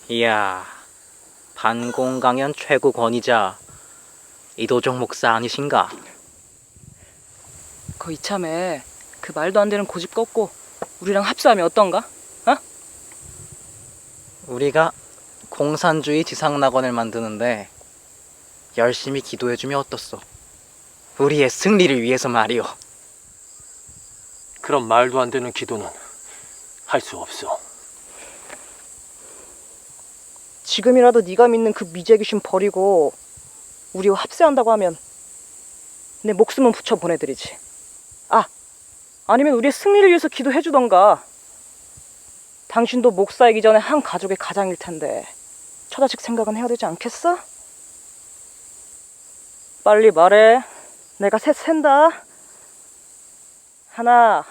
이야, 반공강연 최고 권위자 이도종 목사 아니신가? 거 이참에 그 말도 안 되는 고집 꺾고 우리랑 합수하면 어떤가? 어? 우리가 공산주의 지상낙원을 만드는데 열심히 기도해주면 어떻소? 우리의 승리를 위해서 말이오. 그런 말도 안 되는 기도는 할 수 없어. 지금이라도 네가 믿는 그 미제 귀신 버리고 우리와 합세한다고 하면 내 목숨은 붙여 보내드리지. 아니면 우리의 승리를 위해서 기도해주던가. 당신도 목사이기 전에 한 가족의 가장일 텐데 처자식 생각은 해야 되지 않겠어? 빨리 말해. 내가 셋 센다. 하나,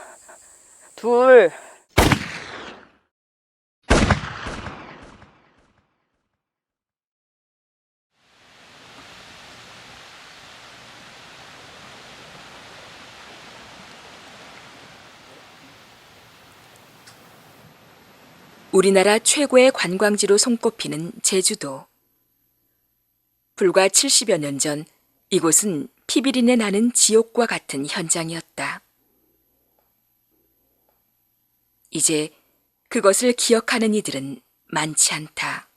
둘. 우리나라 최고의 관광지로 손꼽히는 제주도. 불과 70여 년 전 이곳은 피비린내 나는 지옥과 같은 현장이었다. 이제 그것을 기억하는 이들은 많지 않다.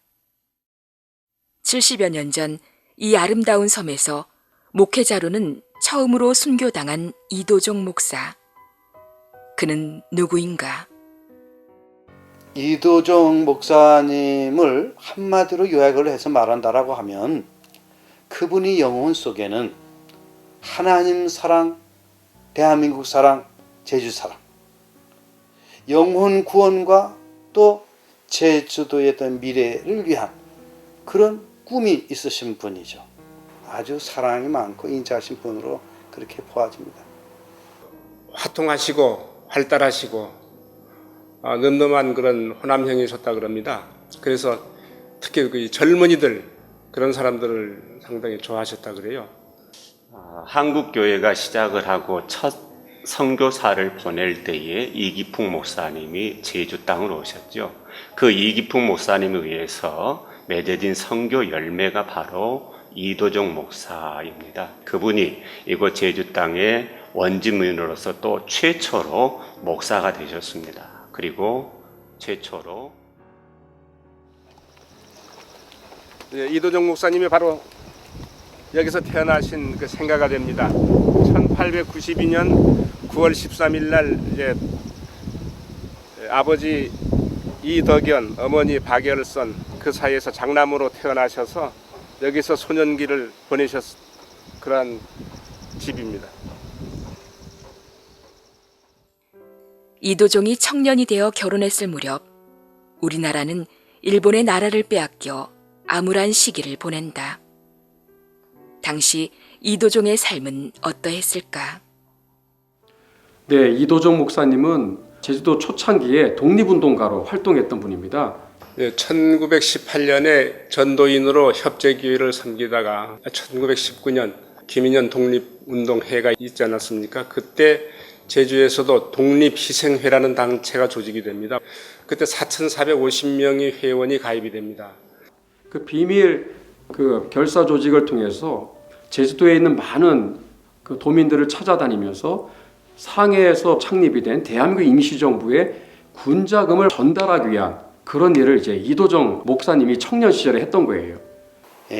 70여 년 전 이 아름다운 섬에서 목회자로는 처음으로 순교당한 이도종 목사. 그는 누구인가? 이도종 목사님을 한마디로 요약을 해서 말한다라고 하면 그분이 영혼 속에는 하나님 사랑, 대한민국 사랑, 제주 사랑, 영혼 구원과 또 제주도의 어떤 미래를 위한 그런 꿈이 있으신 분이죠. 아주 사랑이 많고 인자하신 분으로 그렇게 보아집니다. 화통하시고 활달하시고 늠름한 그런 호남형이셨다 그럽니다. 그래서 특히 그 젊은이들 그런 사람들을 상당히 좋아하셨다 그래요. 한국 교회가 시작을 하고 첫 선교사를 보낼 때에 이기풍 목사님이 제주 땅으로 오셨죠. 그 이기풍 목사님에 의해서 맺어진 선교 열매가 바로 이도종 목사입니다. 그분이 이곳 제주 땅의 원주민으로서 또 최초로 목사가 되셨습니다. 그리고 최초로 이도종 목사님이 바로 여기서 태어나신 그 생가가 됩니다. 1892년 9월 13일 날 이제 아버지 이덕연, 어머니 박열선 그 사이에서 장남으로 태어나셔서 여기서 소년기를 보내셨 그러한 집입니다. 이도종이 청년이 되어 결혼했을 무렵 우리나라는 일본의 나라를 빼앗겨 암울한 시기를 보낸다. 당시 이도종의 삶은 어떠했을까? 네, 이도종 목사님은 제주도 초창기에 독립운동가로 활동했던 분입니다. 1918년에 전도인으로 협재교회를 섬기다가 1919년 김인현 독립운동회가 있지 않았습니까? 그때 제주에서도 독립희생회라는 단체가 조직이 됩니다. 그때 4,450명의 회원이 가입이 됩니다. 그 비밀 결사 조직을 통해서 제주도에 있는 많은 그 도민들을 찾아다니면서 상해에서 창립이 된 대한민국 임시정부에 군자금을 전달하기 위한 그런 일을 이제 이도종 목사님이 청년 시절에 했던 거예요.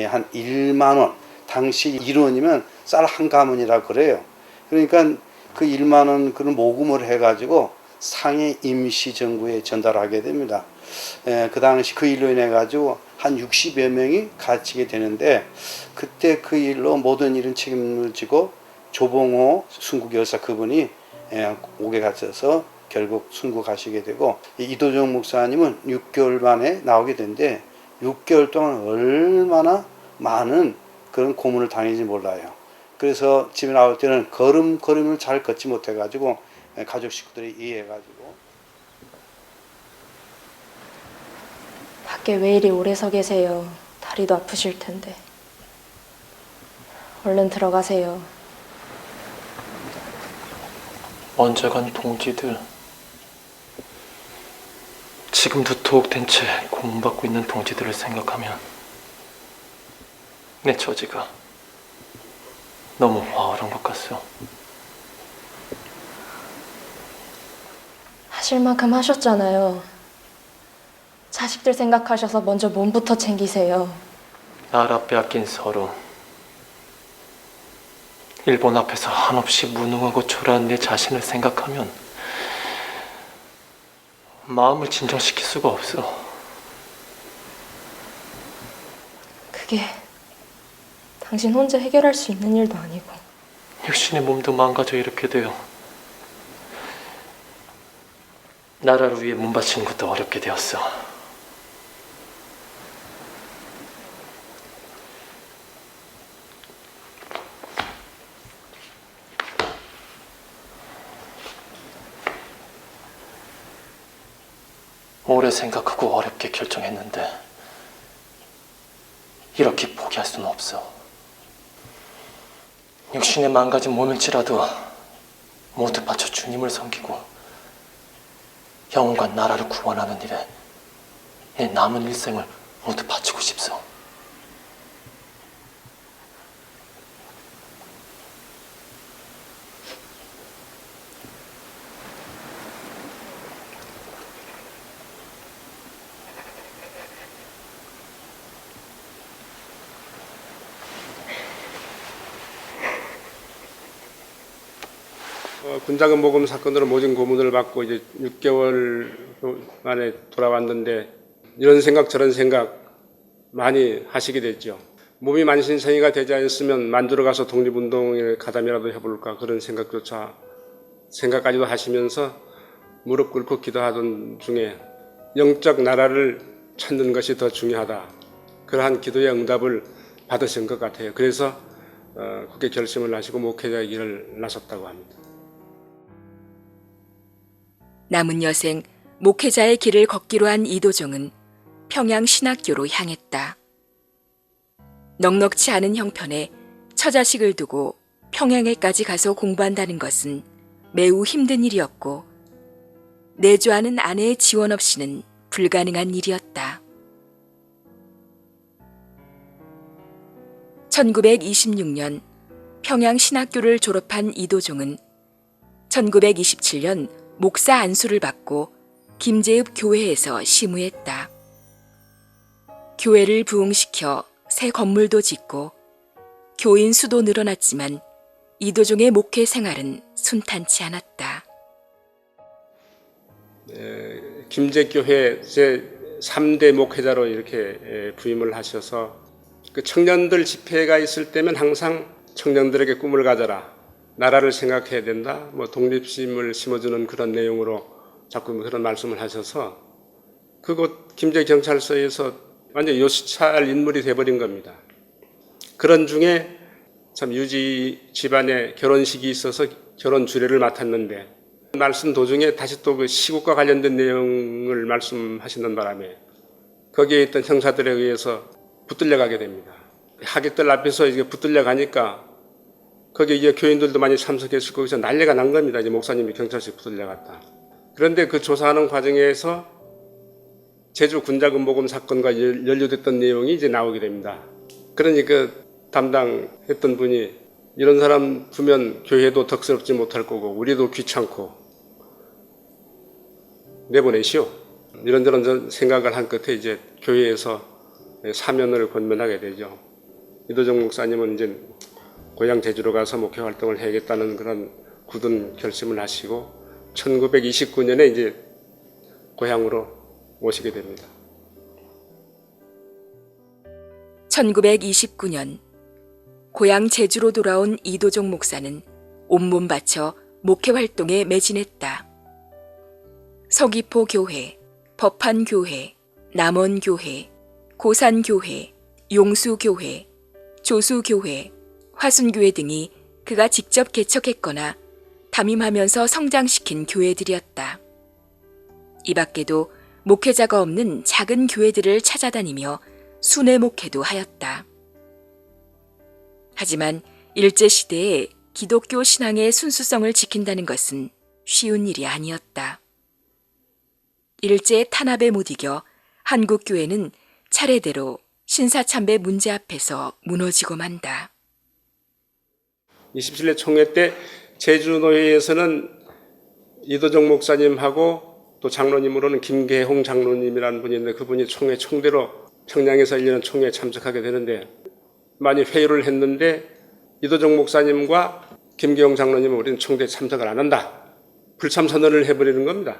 한 1만 원, 당시 1원이면 쌀 한 가문이라고 그래요. 그러니까 그 1만 원 그런 모금을 해가지고 상해 임시정부에 전달하게 됩니다. 그 당시 그 일로 인해 가지고 한 60여 명이 갇히게 되는데 그때 그 일로 모든 일은 책임을 지고 조봉호 순국열사 그분이 옥에 갇혀서 결국 순국 가시게 되고 이도종 목사님은 6개월 만에 나오게 되는데 6개월 동안 얼마나 많은 그런 고문을 당했는지 몰라요. 그래서 집에 나올 때는 걸음을 잘 걷지 못해가지고 가족 식구들이 이해해가지고 밖에 왜 이리 오래 서 계세요? 다리도 아프실 텐데. 얼른 들어가세요. 먼저 간 동지들, 지금도 투옥된 채 고문받고 있는 동지들을 생각하면 내 처지가 너무 화활한 것 같소. 하실 만큼 하셨잖아요. 자식들 생각하셔서 먼저 몸부터 챙기세요. 나라 빼앗긴 서름, 일본 앞에서 한없이 무능하고 초라한 내 자신을 생각하면 마음을 진정시킬 수가 없어. 그게 당신 혼자 해결할 수 있는 일도 아니고. 육신의 몸도 망가져 이렇게 되어 나라를 위해 몸 바치는 것도 어렵게 되었어. 오래 생각하고 어렵게 결정했는데 이렇게 포기할 수는 없어. 육신에 망가진 몸일지라도 모두 바쳐 주님을 섬기고 영혼과 나라를 구원하는 일에 내 남은 일생을 모두 바치고 싶소. 군자금 모금 사건으로 모진 고문을 받고 이제 6개월 만에 돌아왔는데 이런 생각 저런 생각 많이 하시게 됐죠. 몸이 만신성이가 되지 않았으면 만주로 가서 독립운동에 가담이라도 해볼까 그런 생각까지도 하시면서 무릎 꿇고 기도하던 중에 영적 나라를 찾는 것이 더 중요하다. 그러한 기도의 응답을 받으신 것 같아요. 그래서 그렇게 결심을 하시고 목회자의 길을 나섰다고 합니다. 남은 여생 목회자의 길을 걷기로 한 이도종은 평양 신학교로 향했다. 넉넉치 않은 형편에 처자식을 두고 평양에까지 가서 공부한다는 것은 매우 힘든 일이었고 내조하는 아내의 지원 없이는 불가능한 일이었다. 1926년 평양 신학교를 졸업한 이도종은 1927년 목사 안수를 받고 김제읍 교회에서 시무했다. 교회를 부흥시켜 새 건물도 짓고 교인 수도 늘어났지만 이도종의 목회 생활은 순탄치 않았다. 김제교회 제3대 목회자로 이렇게 부임을 하셔서 그 청년들 집회가 있을 때면 항상 청년들에게 꿈을 가져라. 나라를 생각해야 된다. 독립심을 심어주는 그런 내용으로 자꾸 그런 말씀을 하셔서 그곳 김제경찰서에서 완전 요시찰 인물이 돼버린 겁니다. 그런 중에 참 유지 집안의 결혼식이 있어서 결혼 주례를 맡았는데 말씀 도중에 다시 또 그 시국과 관련된 내용을 말씀하시는 바람에 거기에 있던 형사들에 의해서 붙들려 가게 됩니다. 하객들 앞에서 이게 붙들려 가니까 거기에 이제 교인들도 많이 참석했을 거기서 난리가 난 겁니다. 이제 목사님이 경찰서에 붙들려 갔다. 그런데 그 조사하는 과정에서 제주 군자금모금 사건과 연루됐던 내용이 이제 나오게 됩니다. 그러니까 담당했던 분이 이런 사람 두면 교회도 덕스럽지 못할 거고 우리도 귀찮고 내보내시오. 이런저런 생각을 한 끝에 이제 교회에서 사면을 권면하게 되죠. 이도종 목사님은 이제 고향 제주로 가서 목회 활동을 해야겠다는 그런 굳은 결심을 하시고 1929년에 이제 고향으로 오시게 됩니다. 1929년 고향 제주로 돌아온 이도종 목사는 온몸 바쳐 목회 활동에 매진했다. 서귀포 교회, 법한 교회, 남원 교회, 고산 교회, 용수 교회, 조수 교회, 화순교회 등이 그가 직접 개척했거나 담임하면서 성장시킨 교회들이었다. 이 밖에도 목회자가 없는 작은 교회들을 찾아다니며 순회 목회도 하였다. 하지만 일제시대에 기독교 신앙의 순수성을 지킨다는 것은 쉬운 일이 아니었다. 일제의 탄압에 못 이겨 한국교회는 차례대로 신사참배 문제 앞에서 무너지고 만다. 27대 총회 때 제주노회에서는 이도정 목사님하고 또 장로님으로는 김계홍 장로님이라는 분이 있는데 그분이 총회 총대로 평양에서 1년 총회에 참석하게 되는데 많이 회의를 했는데 이도정 목사님과 김계홍 장로님은 우리는 총대에 참석을 안 한다. 불참 선언을 해버리는 겁니다.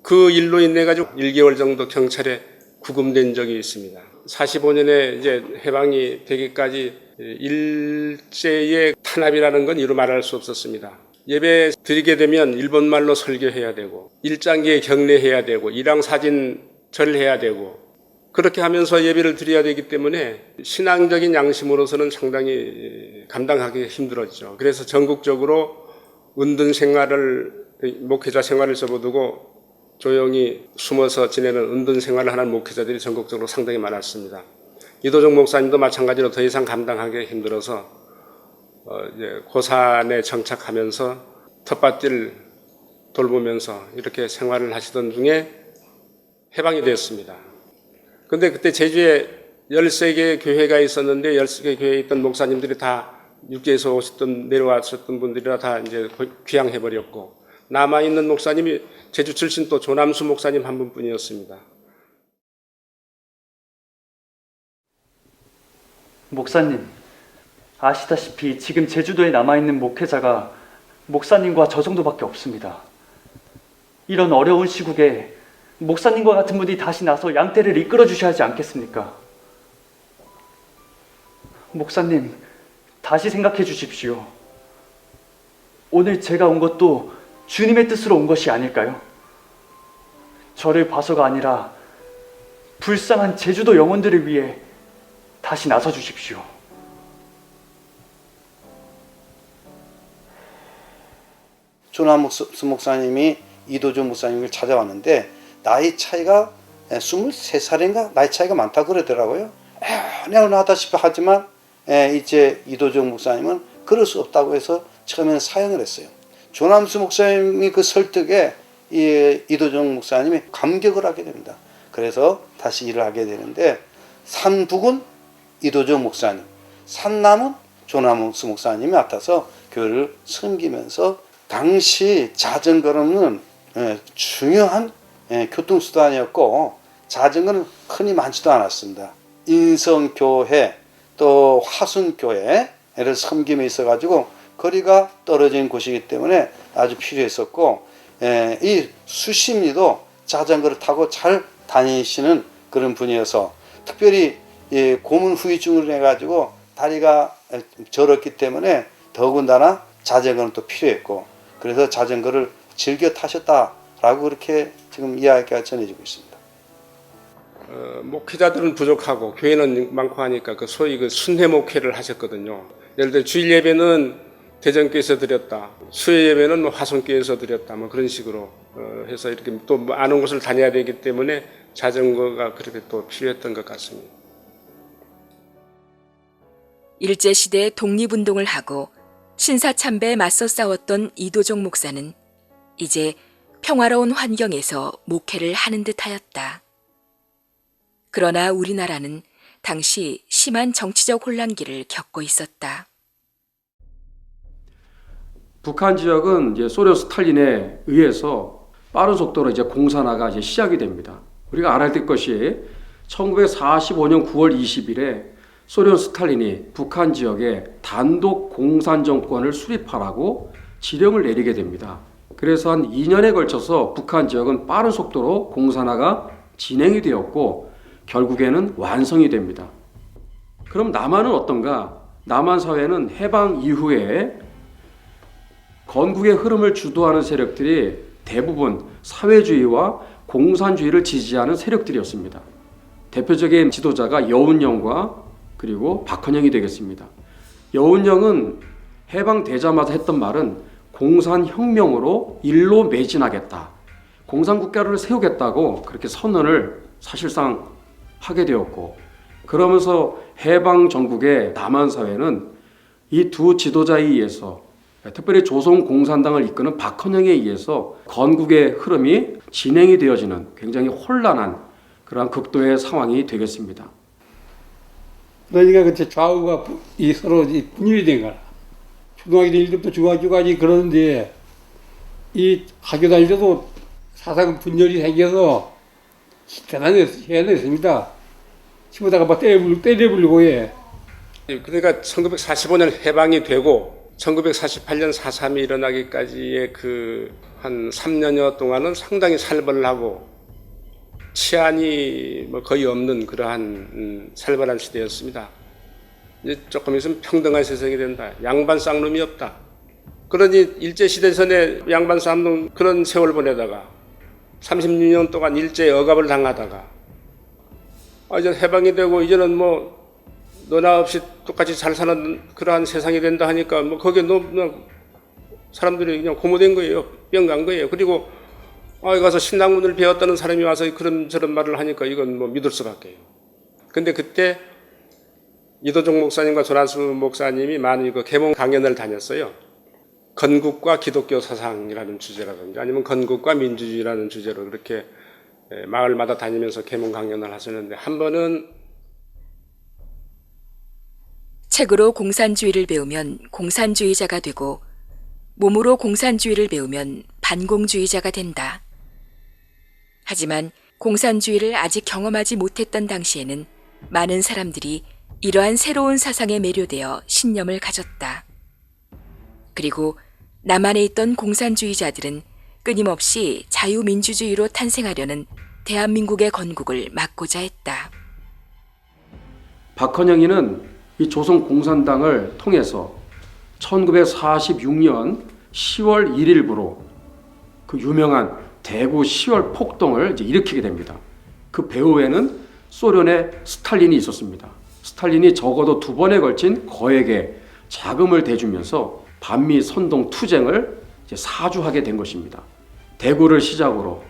그 일로 인해 가지고 1개월 정도 경찰에 구금된 적이 있습니다. 45년에 이제 해방이 되기까지 일제의 탄압이라는 건 이루 말할 수 없었습니다. 예배 드리게 되면 일본말로 설교해야 되고 일장기에 경례해야 되고 일왕사진 절해야 되고 그렇게 하면서 예배를 드려야 되기 때문에 신앙적인 양심으로서는 상당히 감당하기 힘들었죠. 그래서 전국적으로 은둔 생활을 목회자 생활을 접어두고 조용히 숨어서 지내는 은둔 생활을 하는 목회자들이 전국적으로 상당히 많았습니다. 이도정 목사님도 마찬가지로 더 이상 감당하기 힘들어서 이제 고산에 정착하면서 텃밭을 돌보면서 이렇게 생활을 하시던 중에 해방이 됐습니다. 근데 그때 제주에 13개 교회가 있었는데 13개 교회에 있던 목사님들이 다 육지에서 내려왔었던 분들이라 다 이제 귀향해버렸고 남아있는 목사님이 제주 출신 또 조남수 목사님 한 분뿐이었습니다. 목사님, 아시다시피 지금 제주도에 남아있는 목회자가 목사님과 저 정도밖에 없습니다. 이런 어려운 시국에 목사님과 같은 분이 다시 나서 양떼를 이끌어 주셔야 하지 않겠습니까? 목사님, 다시 생각해 주십시오. 오늘 제가 온 것도 주님의 뜻으로 온 것이 아닐까요? 저를 봐서가 아니라 불쌍한 제주도 영혼들을 위해 다시 나서 주십시오. 조남수 목사님이 이도정 목사님을 찾아왔는데 나이 차이가 23살인가 나이 차이가 많다고 그러더라고요. 내어나다시피 하지만 이제 이도정 목사님은 그럴 수 없다고 해서 처음에는 사양을 했어요. 조남수 목사님이 그 설득에 이도정 목사님이 감격을 하게 됩니다. 그래서 다시 일을 하게 되는데 산북은 이도정 목사님, 산남은 조남수 목사님이 맡아서 교회를 섬기면서 당시 자전거는 중요한 교통수단이었고 자전거는 흔히 많지도 않았습니다. 인성교회 또 화순교회를 섬김에 있어가지고 거리가 떨어진 곳이기 때문에 아주 필요했었고 이 수심리도 자전거를 타고 잘 다니시는 그런 분이어서 특별히 고문 후유증을 해가지고 다리가 저렸기 때문에 더군다나 자전거는 또 필요했고 그래서 자전거를 즐겨 타셨다라고 그렇게 지금 이야기가 전해지고 있습니다. 목회자들은 부족하고 교회는 많고 하니까 그 소위 그 순회 목회를 하셨거든요. 예를 들어 주일 예배는 대전교회에서 드렸다, 수요 예배는 뭐 화성교회에서 드렸다, 뭐 그런 식으로 해서 이렇게 또 많은 곳을 다녀야 되기 때문에 자전거가 그렇게 또 필요했던 것 같습니다. 일제시대에 독립운동을 하고 신사참배에 맞서 싸웠던 이도정 목사는 이제 평화로운 환경에서 목회를 하는 듯하였다. 그러나 우리나라는 당시 심한 정치적 혼란기를 겪고 있었다. 북한 지역은 이제 소련 스탈린에 의해서 빠른 속도로 이제 공산화가 이제 시작이 됩니다. 우리가 알아야 될 것이 1945년 9월 20일에 소련 스탈린이 북한 지역에 단독 공산 정권을 수립하라고 지령을 내리게 됩니다. 그래서 한 2년에 걸쳐서 북한 지역은 빠른 속도로 공산화가 진행이 되었고 결국에는 완성이 됩니다. 그럼 남한은 어떤가? 남한 사회는 해방 이후에 건국의 흐름을 주도하는 세력들이 대부분 사회주의와 공산주의를 지지하는 세력들이었습니다. 대표적인 지도자가 여운형과 그리고 박헌영이 되겠습니다. 여운형은 해방되자마자 했던 말은 공산혁명으로 일로 매진하겠다, 공산국가를 세우겠다고 그렇게 선언을 사실상 하게 되었고, 그러면서 해방 전국의 남한 사회는 이 두 지도자에 의해서 특별히 조선공산당을 이끄는 박헌영에 의해서 건국의 흐름이 진행이 되어지는 굉장히 혼란한 그러한 극도의 상황이 되겠습니다. 그러니까 그때 좌우가 서로 분열이 된 거라. 초등학교 1급부터 중학교까지 그러는데 이 학교 다닐 때도 사상 분열이 생겨서 대단히 해냈습니다. 치고다가 막 때려부리고 해. 그러니까 1945년 해방이 되고 1948년 4.3이 일어나기까지의 그 한 3년여 동안은 상당히 살벌하고 치안이 뭐 거의 없는 그러한 살벌한 시대였습니다. 이제 조금 있으면 평등한 세상이 된다. 양반 쌍놈이 없다. 그러니 일제시대전에 양반 쌍놈 그런 세월 보내다가 36년 동안 일제에 억압을 당하다가 이제 해방이 되고 이제는 뭐 너나 없이 똑같이 잘 사는 그러한 세상이 된다 하니까 뭐 거기에 사람들이 그냥 고무된 거예요. 뿅 간 거예요. 그리고 가서 신당문을 배웠다는 사람이 와서 그런 저런 말을 하니까 이건 뭐 믿을 수밖에 해요. 근데 그때 이도종 목사님과 조난수 목사님이 많은 그 계몽 강연을 다녔어요. 건국과 기독교 사상이라는 주제라든지 아니면 건국과 민주주의라는 주제로 그렇게 마을마다 다니면서 계몽 강연을 하셨는데 한 번은 책으로 공산주의를 배우면 공산주의자가 되고 몸으로 공산주의를 배우면 반공주의자가 된다. 하지만 공산주의를 아직 경험하지 못했던 당시에는 많은 사람들이 이러한 새로운 사상에 매료되어 신념을 가졌다. 그리고 남한에 있던 공산주의자들은 끊임없이 자유민주주의로 탄생하려는 대한민국의 건국을 막고자 했다. 박헌영이는 이 조선공산당을 통해서 1946년 10월 1일부로 그 유명한 대구 10월 폭동을 이제 일으키게 됩니다. 그 배후에는 소련의 스탈린이 있었습니다. 스탈린이 적어도 2번에 걸친 거액의 자금을 대주면서 반미 선동 투쟁을 이제 사주하게 된 것입니다. 대구를 시작으로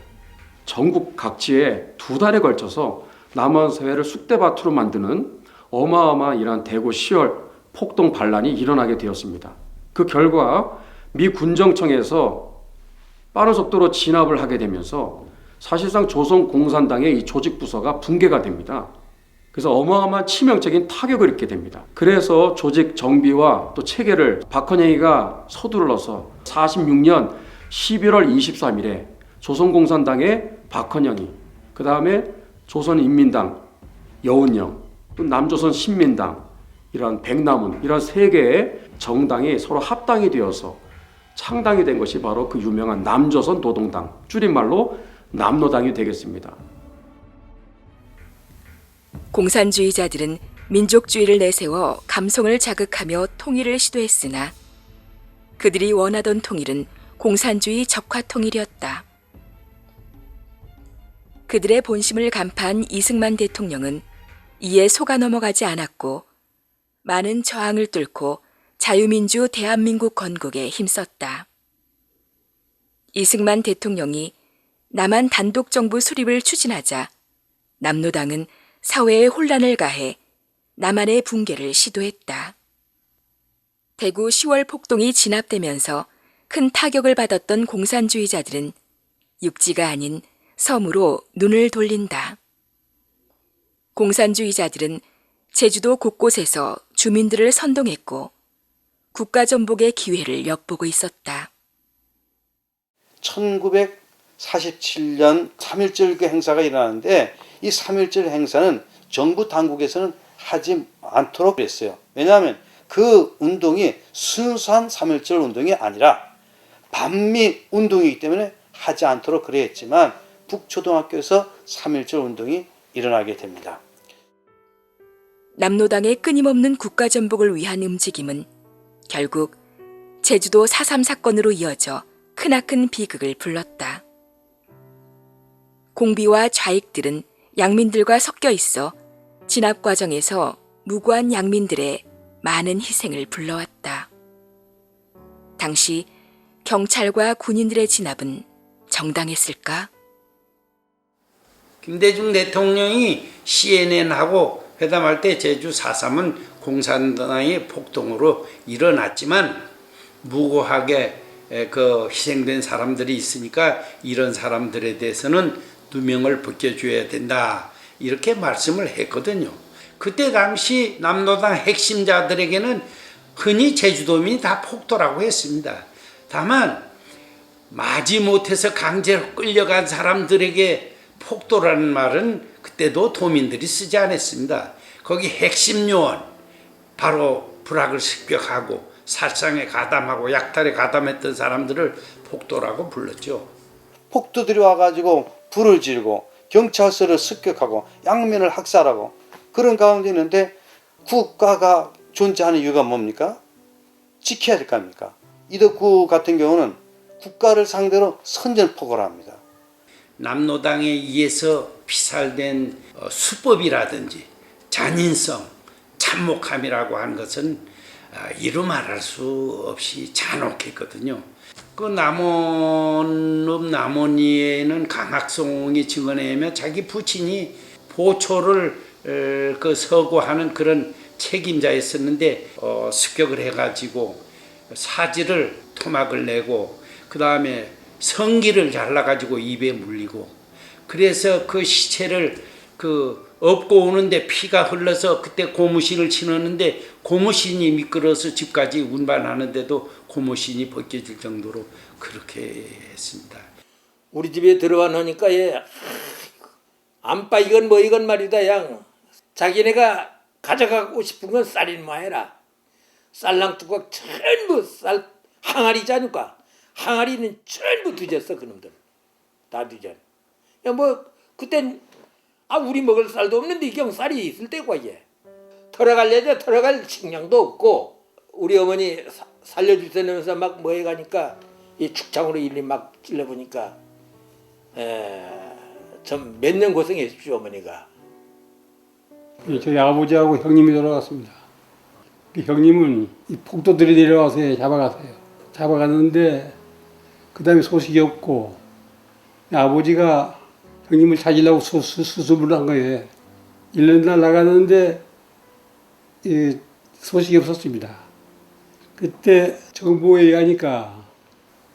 전국 각지에 2달에 걸쳐서 남한 사회를 쑥대밭으로 만드는 어마어마한 이러한 대구 10월 폭동 반란이 일어나게 되었습니다. 그 결과 미 군정청에서 빠른 속도로 진압을 하게 되면서 사실상 조선공산당의 이 조직 부서가 붕괴가 됩니다. 그래서 어마어마한 치명적인 타격을 입게 됩니다. 그래서 조직 정비와 또 체계를 박헌영이가 서둘러서 46년 11월 23일에 조선공산당의 박헌영이, 그 다음에 조선인민당 여운형, 또 남조선 신민당, 이런 백남훈, 이런 3개의 정당이 서로 합당이 되어서 창당이 된 것이 바로 그 유명한 남조선 노동당, 줄임말로 남노당이 되겠습니다. 공산주의자들은 민족주의를 내세워 감성을 자극하며 통일을 시도했으나 그들이 원하던 통일은 공산주의 적화통일이었다. 그들의 본심을 간파한 이승만 대통령은 이에 속아 넘어가지 않았고 많은 저항을 뚫고 자유민주 대한민국 건국에 힘썼다. 이승만 대통령이 남한 단독정부 수립을 추진하자 남노당은 사회에 혼란을 가해 남한의 붕괴를 시도했다. 대구 10월 폭동이 진압되면서 큰 타격을 받았던 공산주의자들은 육지가 아닌 섬으로 눈을 돌린다. 공산주의자들은 제주도 곳곳에서 주민들을 선동했고 국가전복의 기회를 엿보고 있었다. 1947년 3.1절 그 행사가 일어나는데 이 3.1절 행사는 정부 당국에서는 하지 않도록 했어요. 왜냐하면 그 운동이 순수한 3.1절 운동이 아니라 반미 운동이기 때문에 하지 않도록 그래 했지만 북초등학교에서 3.1절 운동이 일어나게 됩니다. 남노당의 끊임없는 국가전복을 위한 움직임은 결국 제주도 4.3 사건으로 이어져 크나큰 비극을 불렀다. 공비와 좌익들은 양민들과 섞여 있어 진압 과정에서 무고한 양민들의 많은 희생을 불러왔다. 당시 경찰과 군인들의 진압은 정당했을까? 김대중 대통령이 CNN하고 회담할 때 제주 4.3은 공산당의 폭동으로 일어났지만 무고하게 그 희생된 사람들이 있으니까 이런 사람들에 대해서는 누명을 벗겨줘야 된다. 이렇게 말씀을 했거든요. 그때 당시 남노당 핵심자들에게는 흔히 제주도민이 다 폭도라고 했습니다. 다만 마지못해서 강제로 끌려간 사람들에게 폭도라는 말은 그때도 도민들이 쓰지 않았습니다. 거기 핵심 요원, 바로 불악을 습격하고 살상에 가담하고 약탈에 가담했던 사람들을 폭도라고 불렀죠. 폭도들이 와가지고 불을 지르고 경찰서를 습격하고 양면을 학살하고 그런 가운데 있는데 국가가 존재하는 이유가 뭡니까? 지켜야 될 거 아닙니까? 이덕구 같은 경우는 국가를 상대로 선전포고를 합니다. 남노당에 의해서 피살된 수법이라든지 잔인성, 참목함이라고 하는 것은 이루 말할 수 없이 잔혹했거든요. 그 남원리에는 강학송이 증언에 의하면 자기 부친이 보초를 그 서고하는 그런 책임자였었는데 습격을 해가지고 사지를 토막을 내고 그 다음에 성기를 잘라가지고 입에 물리고 그래서 그 시체를 업고 오는데 피가 흘러서 그때 고무신을 신었는데 고무신이 미끄러서 집까지 운반하는데도 고무신이 벗겨질 정도로 그렇게 했습니다. 우리 집에 들어와 놓으니까 안빠 이건 뭐 이건 말이다 양 자기네가 가져가고 싶은 건 쌀이나 해라. 쌀랑 뚜껑 전부 쌀 항아리자니까 항아리는 전부 뒤졌어 그놈들 다 뒤져. 야 뭐 그땐 우리 먹을 쌀도 없는데 이경 쌀이 있을 때고 이제 털어갈래자 털어갈 식량도 없고 우리 어머니 살려주세요면서 막 뭐 해가니까 이 축창으로 일일이 막 찔러보니까 좀 몇 년 고생했십시오 어머니가. 저희 아버지하고 형님이 돌아갔습니다. 그 형님은 이 폭도들이 내려와서 잡아갔어요. 잡아갔는데 그 다음에 소식이 없고 아버지가 형님을 찾으려고 수습을 한 거예요. 1년 날 나갔는데 소식이 없었습니다. 그때 정보에 의하니까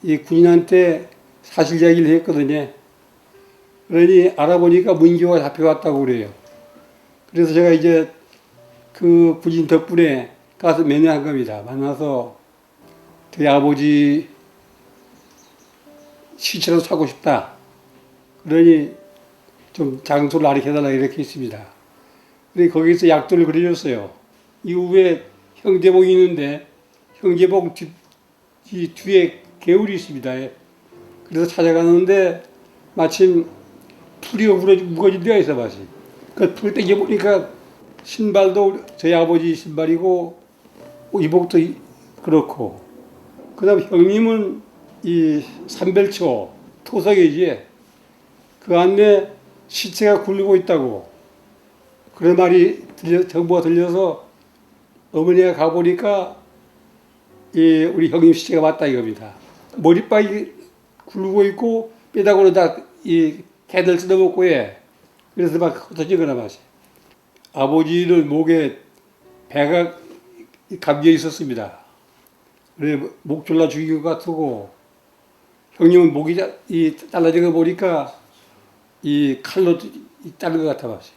이 군인한테 사실 이야기를 했거든요. 그러니 알아보니까 문기호가 잡혀갔다고 그래요. 그래서 제가 이제 그 군인 덕분에 가서 면회한 겁니다. 만나서 저희 아버지 시체로 사고 싶다. 그러니 좀 장소를 알려달라 이렇게 했습니다. 그래서 거기서 약도를 그려줬어요. 이후에 형제봉이 있는데 형제봉 뒤에 개울이 있습니다. 그래서 찾아갔는데 마침 풀이 무거진 데가 있어 마침. 그 풀 땡겨보니까 신발도 저희 아버지 신발이고 이복도 그렇고 그 다음 형님은 이 삼별초 토석이지 그 안에 시체가 굴리고 있다고 그런 말이 정보가 들려서 어머니가 가보니까 우리 형님 시체가 맞다 이겁니다. 머리빨이 굴르고 있고 뼈다구로 다 이 개들 뜯어먹고 그래서 막 흩어지거나 마시. 아버지는 목에 배가 감겨 있었습니다. 그래 목 졸라 죽인 것 같고 형님은 목이 잘라진 거 보니까 이 칼로 자른 것 같아 마시.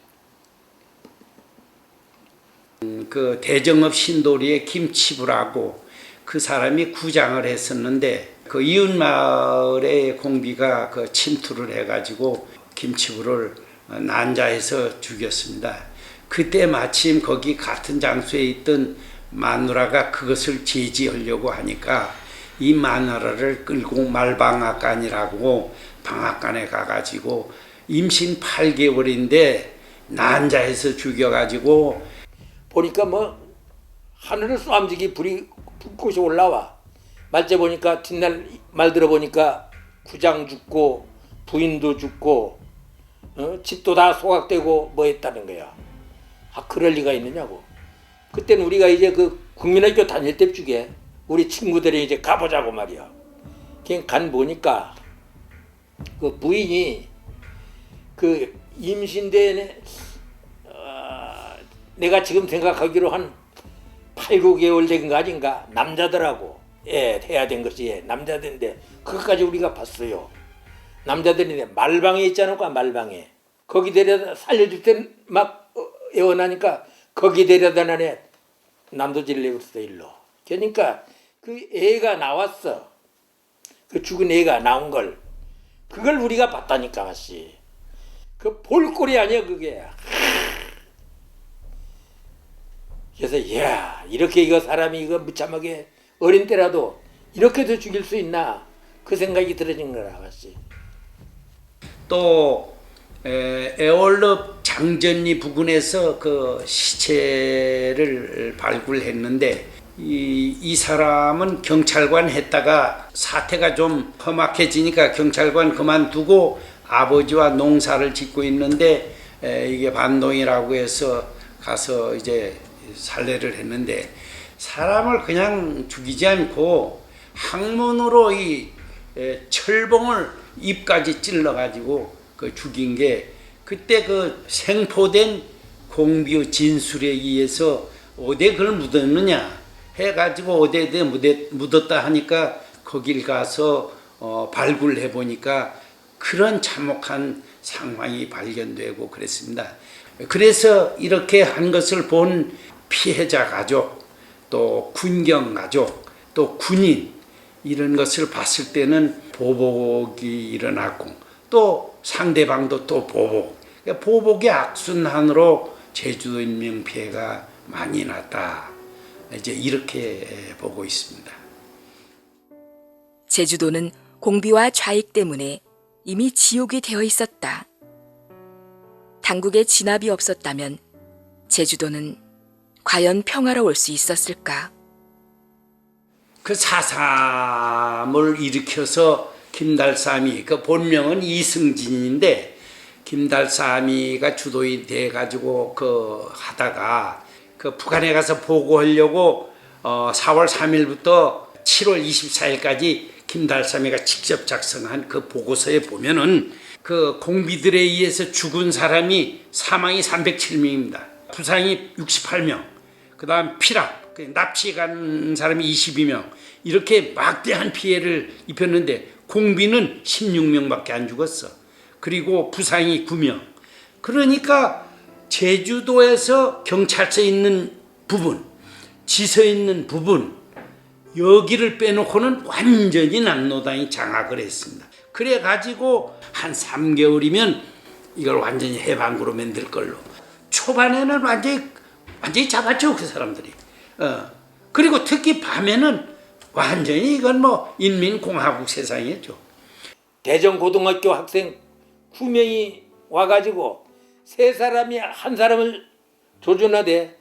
그 대정읍 신도리의 김치부라고 그 사람이 구장을 했었는데 그 이웃마을의 공비가 그 침투를 해가지고 김치부를 난자해서 죽였습니다. 그때 마침 거기 같은 장소에 있던 마누라가 그것을 제지하려고 하니까 이 마누라를 끌고 말방앗간이라고 방앗간에 가가지고 임신 8개월인데 난자해서 죽여가지고 보니까 뭐 하늘을 쏘암지기 불이 불꽃이 올라와. 말째 보니까 뒷날 말 들어보니까 구장 죽고 부인도 죽고 집도 다 소각되고 뭐 했다는 거야. 그럴 리가 있느냐고. 그때는 우리가 이제 그 국민학교 다닐 때쯤에 우리 친구들이 이제 가보자고 말이야. 그냥 간 보니까 그 부인이 그 임신된 내가 지금 생각하기로 한 8, 9개월 된 거 아닌가 남자더라고. 해야 된 것이 남자들인데 그것까지 우리가 봤어요. 남자들인데 말방에 있지 않을까 말방에 거기 데려다 살려줄 땐 막 애원하니까 거기 데려다 나네 남도질 내버렸어 일로. 그러니까 그 애가 나왔어. 그 죽은 애가 나온 걸 그걸 우리가 봤다니까 마씨. 그 볼꼴이 아니야 그게. 그래서 이야 이렇게 이거 사람이 이거 무참하게 어린 때라도 이렇게도 죽일 수 있나 그 생각이 들어진 거라 마씨. 또 애월읍 장전리 부근에서 그 시체를 발굴했는데 이 사람은 경찰관 했다가 사태가 좀 험악해지니까 경찰관 그만두고 아버지와 농사를 짓고 있는데 이게 반동이라고 해서 가서 이제 살해를 했는데 사람을 그냥 죽이지 않고 항문으로 이 철봉을 입까지 찔러가지고 그 죽인 게 그때 그 생포된 공비의 진술에 의해서 어디에 그걸 묻었느냐 해가지고 어디에 묻었다 하니까 거길 가서 발굴해 보니까 그런 참혹한 상황이 발견되고 그랬습니다. 그래서 이렇게 한 것을 본 피해자 가족, 또 군경 가족, 또 군인 이런 것을 봤을 때는 보복이 일어났고 또 상대방도 또 보복. 그러니까 보복의 악순환으로 제주도 인명 피해가 많이 났다. 이제 이렇게 보고 있습니다. 제주도는 공비와 좌익 때문에 이미 지옥이 되어 있었다. 당국의 진압이 없었다면 제주도는 과연 평화로울 수 있었을까? 그 4.3을 일으켜서 김달삼이 그 본명은 이승진인데 김달삼이가 주도인 돼 가지고 그 하다가 그 북한에 가서 보고하려고 4월 3일부터 7월 24일까지 김달삼이가 직접 작성한 그 보고서에 보면은 그 공비들에 의해서 죽은 사람이 사망이 307명입니다. 부상이 68명. 그다음 피랍, 납치 간 사람이 22명. 이렇게 막대한 피해를 입혔는데 공비는 16명밖에 안 죽었어. 그리고 부상이 9명. 그러니까 제주도에서 경찰서 있는 부분, 지서 있는 부분, 여기를 빼놓고는 완전히 남노당이 장악을 했습니다. 그래가지고 한 3개월이면 이걸 완전히 해방구로 만들 걸로. 초반에는 완전히 잡았죠, 그 사람들이. 그리고 특히 밤에는 완전히 이건 뭐 인민공화국 세상이었죠. 대전고등학교 학생 9명이 와가지고 세 사람이 한 사람을 조준하되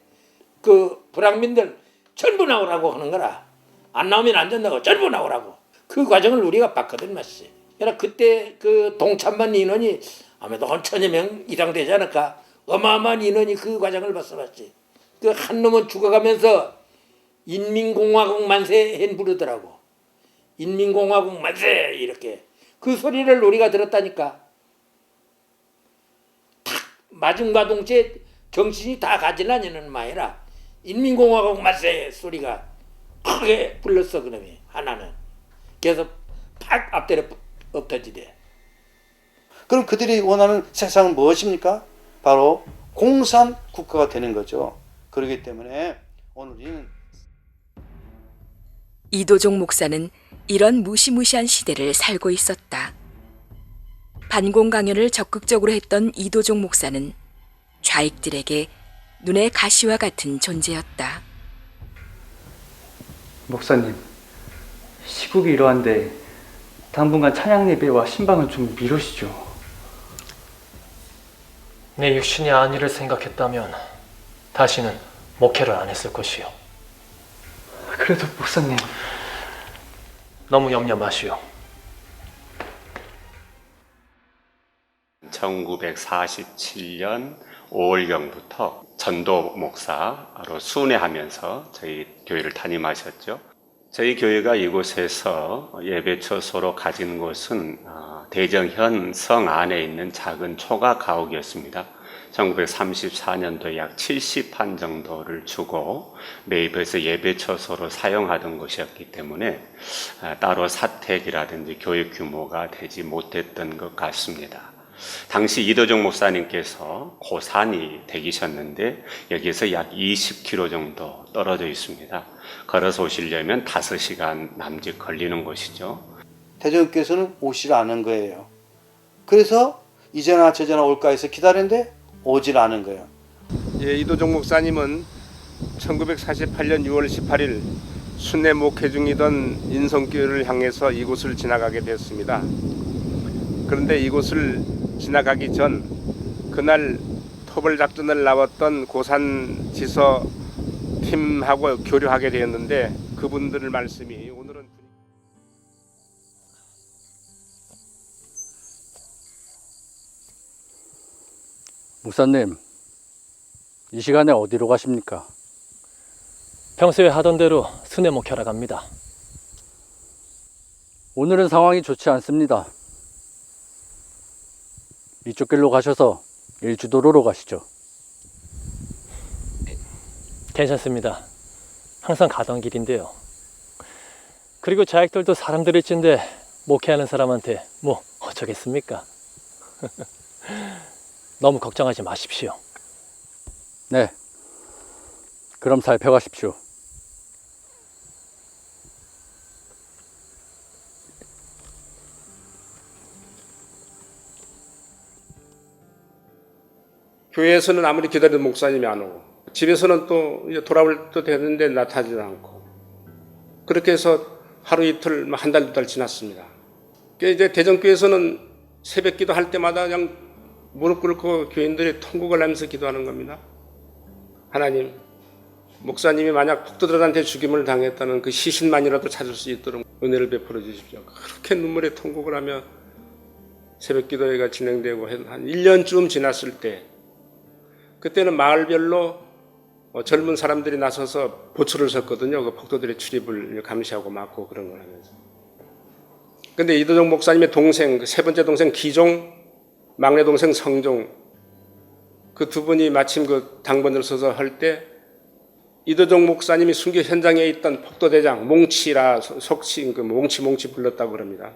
그 불황민들 전부 나오라고 하는 거라. 안 나오면 안 된다고 전부 나오라고. 그 과정을 우리가 봤거든 마씨. 그러나 그때 그 동참반 인원이 아마도 한 1000여 명 이상 되지 않을까. 어마어마한 인원이 그 과정을 봤어 봤지. 그 한 놈은 죽어가면서 인민공화국 만세 hen 부르더라고. 인민공화국 만세 이렇게. 그 소리를 우리가 들었다니까. 탁 맞은과 동시에 정신이 다 가지라냐는 말이라. 인민공화국 만세 소리가 크게 불렀어 그놈이 하나는. 그래서 팍 앞대로 엎어지대. 그럼 그들이 원하는 세상은 무엇입니까? 바로 공산 국가가 되는 거죠. 그렇기 때문에 오늘 우리는 이도종 목사는 이런 무시무시한 시대를 살고 있었다. 반공 강연을 적극적으로 했던 이도종 목사는 좌익들에게 눈의 가시와 같은 존재였다. 목사님, 시국이 이러한데 당분간 찬양 예배와 신방을 좀 미루시죠. 내 육신이 안위를 생각했다면 다시는 목회를 안 했을 것이요. 그래도 목사님, 너무 염려 마시오. 1947년 5월경부터 전도 목사로 순회하면서 저희 교회를 담임하셨죠. 저희 교회가 이곳에서 예배처소로 가진 곳은 대정현 성 안에 있는 작은 초가 가옥이었습니다. 1934년도에 약 70판 정도를 주고 매입해서 예배처소로 사용하던 곳이었기 때문에 따로 사택이라든지 교육 규모가 되지 못했던 것 같습니다. 당시 이도종 목사님께서 고산이 되기셨는데 여기에서 약 20km 정도 떨어져 있습니다. 걸어서 오시려면 5시간 남짓 걸리는 곳이죠. 대전교회에서는 오질 않은 거예요. 그래서 이제나 저제나 올까 해서 기다렸는데 오질 않은 거예요. 예, 이도종 목사님은 1948년 6월 18일 순회 목회 중이던 인성교회를 향해서 이곳을 지나가게 됐습니다. 그런데 이곳을 지나가기 전 그날 토벌 작전을 나왔던 고산 지서 팀하고 교류하게 되었는데 그분들 말씀이 오늘은 목사님, 이 시간에 어디로 가십니까? 평소에 하던 대로 순회 목회하러 갑니다. 오늘은 상황이 좋지 않습니다. 이쪽 길로 가셔서 일주도로로 가시죠. 괜찮습니다. 항상 가던 길인데요. 그리고 자식들도 사람들일 텐데 목회하는 사람한테 뭐 어쩌겠습니까? 너무 걱정하지 마십시오. 네, 그럼 살펴가십시오. 교회에서는 아무리 기다려도 목사님이 안 오고 집에서는 또 이제 돌아올 때 되는데 나타나지 않고 그렇게 해서 하루 이틀 한 달 두 달 지났습니다. 이제 대전교회에서는 새벽 기도할 때마다 그냥 무릎 꿇고 교인들이 통곡을 하면서 기도하는 겁니다. 하나님, 목사님이 만약 폭도들한테 죽임을 당했다는 그 시신만이라도 찾을 수 있도록 은혜를 베풀어 주십시오. 그렇게 눈물에 통곡을 하며 새벽 기도회가 진행되고 한 1년쯤 지났을 때 그때는 마을별로 젊은 사람들이 나서서 보초를 섰거든요. 그 폭도들의 출입을 감시하고 막고 그런 걸 하면서. 근데 이도종 목사님의 동생, 그 세 번째 동생 기종, 막내 동생 성종, 그 두 분이 마침 그 당번을 서서 할 때 이도종 목사님이 순교 현장에 있던 폭도대장 몽치라 속칭 그 몽치 불렀다고 그럽니다.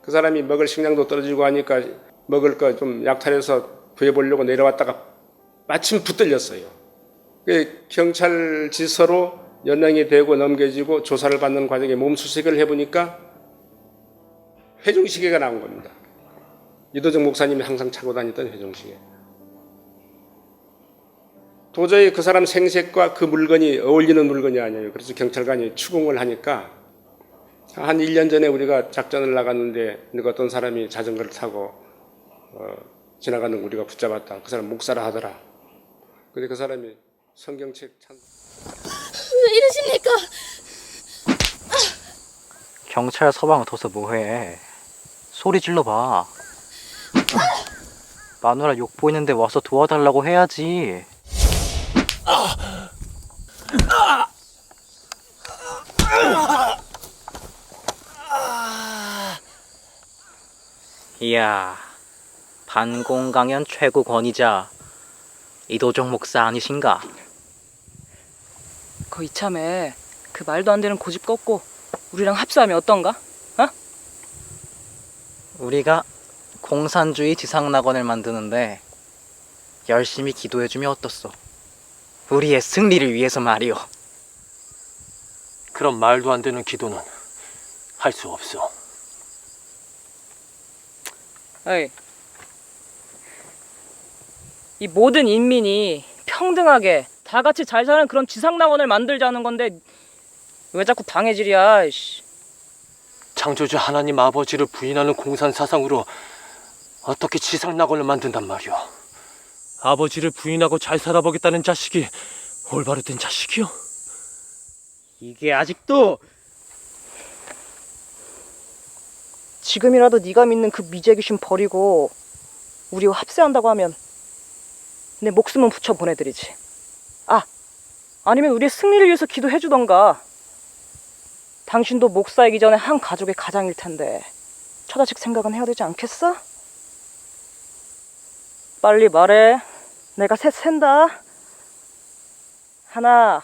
그 사람이 먹을 식량도 떨어지고 하니까 먹을 거 좀 약탈해서 구해보려고 내려왔다가 마침 붙들렸어요. 경찰 지서로 연행이 되고 넘겨지고 조사를 받는 과정에 몸수색을 해보니까 회중시계가 나온 겁니다. 이도종 목사님이 항상 차고 다니던 회중시계. 도저히 그 사람 생색과 그 물건이 어울리는 물건이 아니에요. 그래서 경찰관이 추궁을 하니까 한 1년 전에 우리가 작전을 나갔는데 어떤 사람이 자전거를 타고 지나가는 우리가 붙잡았다. 그 사람 목사라 하더라. 근데 그 사람이 성경책 왜 이러십니까? 경찰 서방을 둬서 뭐해? 소리 질러봐. 마누라 욕 보이는데 와서 도와달라고 해야지. 이야, 반공강연 최고 권위자 이도종 목사 아니신가? 거 이참에 그 말도 안 되는 고집 꺾고 우리랑 합수하면 어떤가? 어? 우리가 공산주의 지상낙원을 만드는데 열심히 기도해주면 어떻소? 우리의 승리를 위해서 말이오. 그런 말도 안 되는 기도는 할 수 없어. 어이, 이 모든 인민이 평등하게 다 같이 잘 사는 그런 지상낙원을 만들자는 건데 왜 자꾸 당해질이야? 이씨. 창조주 하나님 아버지를 부인하는 공산 사상으로 어떻게 지상낙원을 만든단 말이오? 아버지를 부인하고 잘 살아보겠다는 자식이 올바로 된 자식이요? 이게 아직도 지금이라도 네가 믿는 그 미제귀신 버리고 우리와 합세한다고 하면 내 목숨은 붙여 보내드리지. 아, 아니면 우리의 승리를 위해서 기도해주던가. 당신도 목사이기 전에 한 가족의 가장일 텐데 처자식 생각은 해야 되지 않겠어? 빨리 말해. 내가 셋 센다. 하나,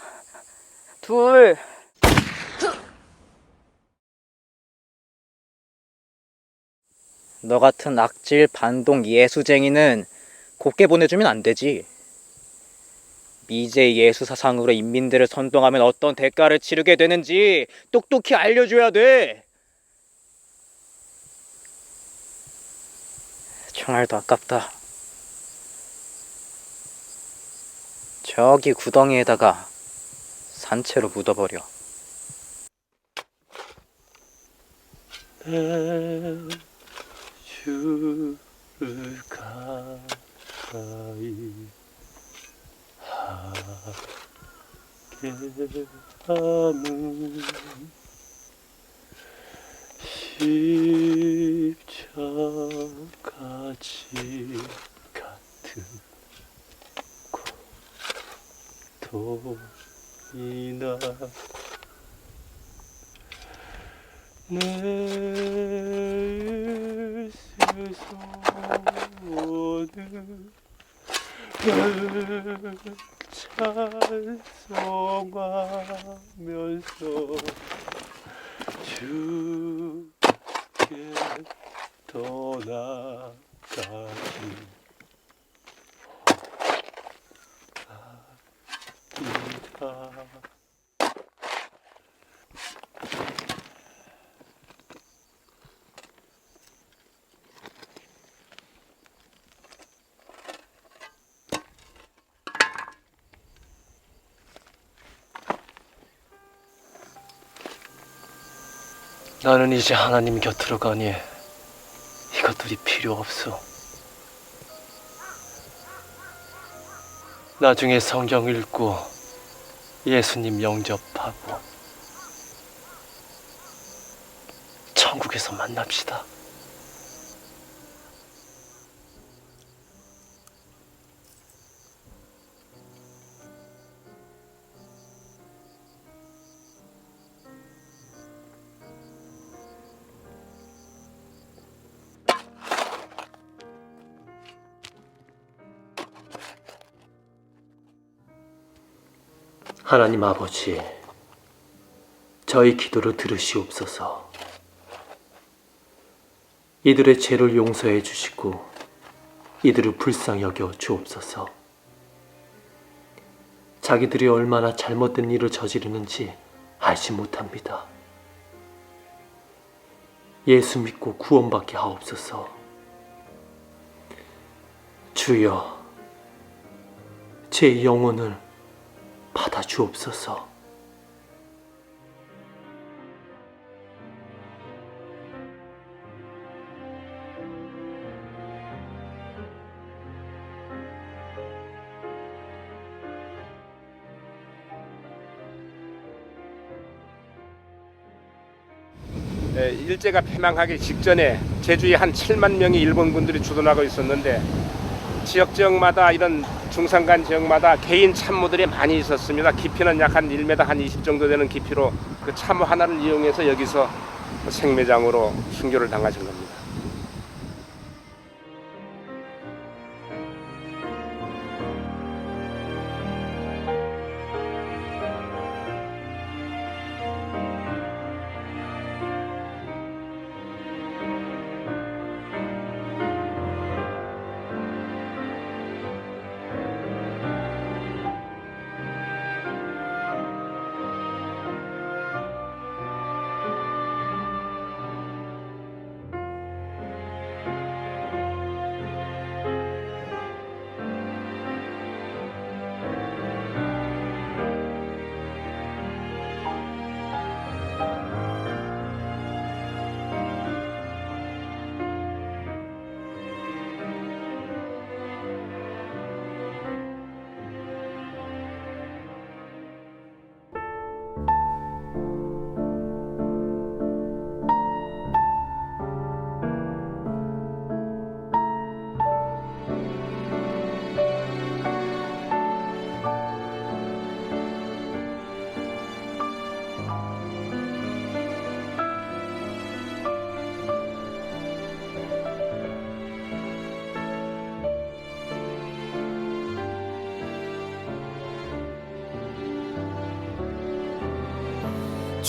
둘. 너 같은 악질 반동 예수쟁이는 곱게 보내주면 안 되지. 미제 예수 사상으로 인민들을 선동하면 어떤 대가를 치르게 되는지 똑똑히 알려줘야 돼. 총알도 아깝다. 저기 구덩이에다가 산채로 묻어버려. 주를 가까이 하게 하는 십자가지 같은 고통이나 내 스스로는 찬송하면서 주께 떠나가기 합니다. 나는 이제 하나님 곁으로 가니 이것들이 필요 없어. 나중에 성경 읽고 예수님 영접하고 천국에서 만납시다. 하나님 아버지, 저희 기도를 들으시옵소서. 이들의 죄를 용서해 주시고 이들을 불쌍히 여겨 주옵소서. 자기들이 얼마나 잘못된 일을 저지르는지 알지 못합니다. 예수 믿고 구원받게 하옵소서. 주여, 제 영혼을 받아 주옵소서. 일제가 패망하기 직전에 제주에 한 7만 명의 일본군들이 주둔하고 있었는데 지역마다 이런 중산간 지역마다 개인 참모들이 많이 있었습니다. 깊이는 약 한 1m 한 20 정도 되는 깊이로 그 참모 하나를 이용해서 여기서 생매장으로 순교를 당하신 겁니다.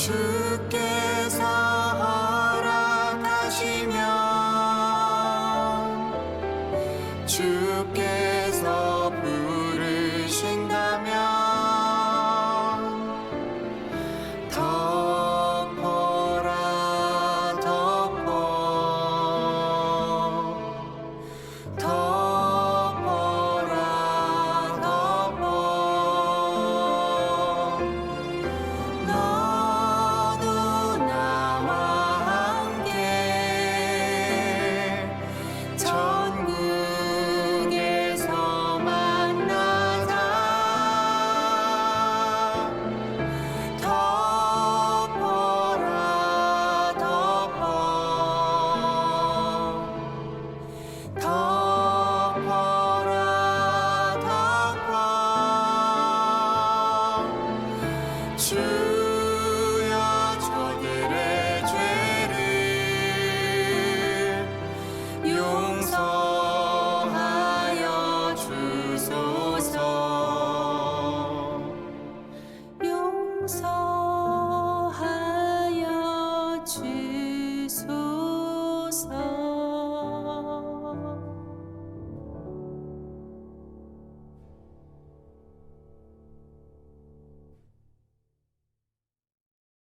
주께서 허락하시면 주께서 부르신다면 덮어라 덮어 덮어라 덮어 너도 나와 함께 천국에서 만나자 덮어라 덮어 덮어라 덮어 주여 저들의 죄를 용서하여 주소서 용서